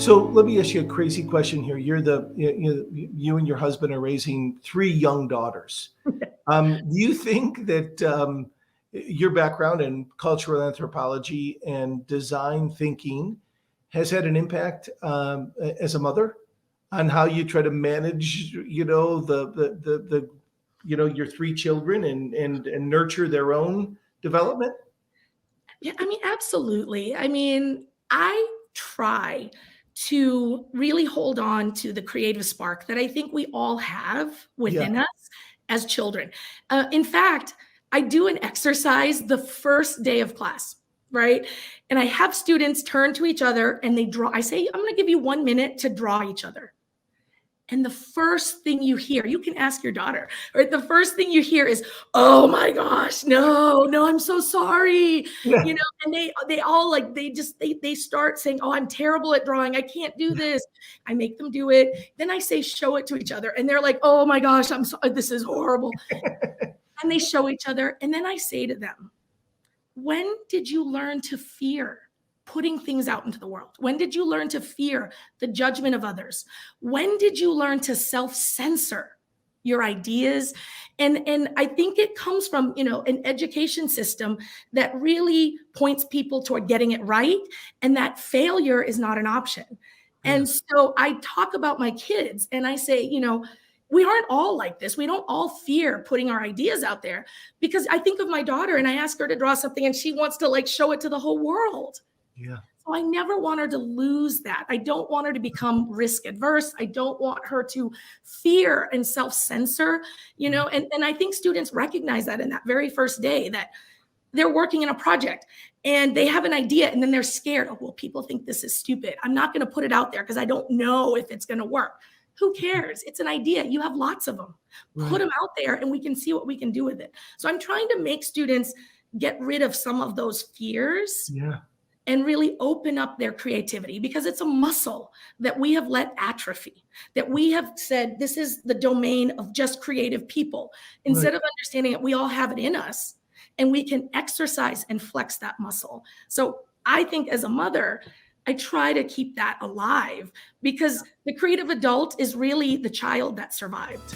So let me ask you a crazy question here. You and your husband are raising three young daughters. Do you think that your background in cultural anthropology and design thinking has had an impact as a mother on how you try to manage, your three children and nurture their own development? Yeah, I mean, absolutely. I mean, I try to really hold on to the creative spark that I think we all have Yeah. within us as children. In fact, I do an exercise the first day of class, right? And I have students turn to each other and they draw. I say, I'm going to give you 1 minute to draw each other. And the first thing you hear, you can ask your daughter, right? The first thing you hear is, "Oh my gosh, no, no, I'm so sorry." Yeah. And they all like they start saying, "Oh, I'm terrible at drawing. I can't do this." I make them do it. Then I say, "Show it to each other." And they're like, "Oh my gosh, I'm so this is horrible." And they show each other. And then I say to them, when did you learn to fear putting things out into the world? When did you learn to fear the judgment of others? When did you learn to self-censor your ideas? And I think it comes from, an education system that really points people toward getting it right and that failure is not an option. Yeah. And so I talk about my kids and I say, we aren't all like this. We don't all fear putting our ideas out there because I think of my daughter and I ask her to draw something and she wants to like show it to the whole world. Yeah. So I never want her to lose that. I don't want her to become risk adverse. I don't want her to fear and self-censor, Right. and I think students recognize that in that very first day that they're working in a project and they have an idea and then they're scared. Oh, well, people think this is stupid. I'm not going to put it out there because I don't know if it's going to work. Who cares? It's an idea. You have lots of them. Put Right. them out there and we can see what we can do with it. So I'm trying to make students get rid of some of those fears Yeah. and really open up their creativity because it's a muscle that we have let atrophy, that we have said this is the domain of just creative people, Right. instead of understanding that we all have it in us and we can exercise and flex that muscle. So I think as a mother, I try to keep that alive because the creative adult is really the child that survived.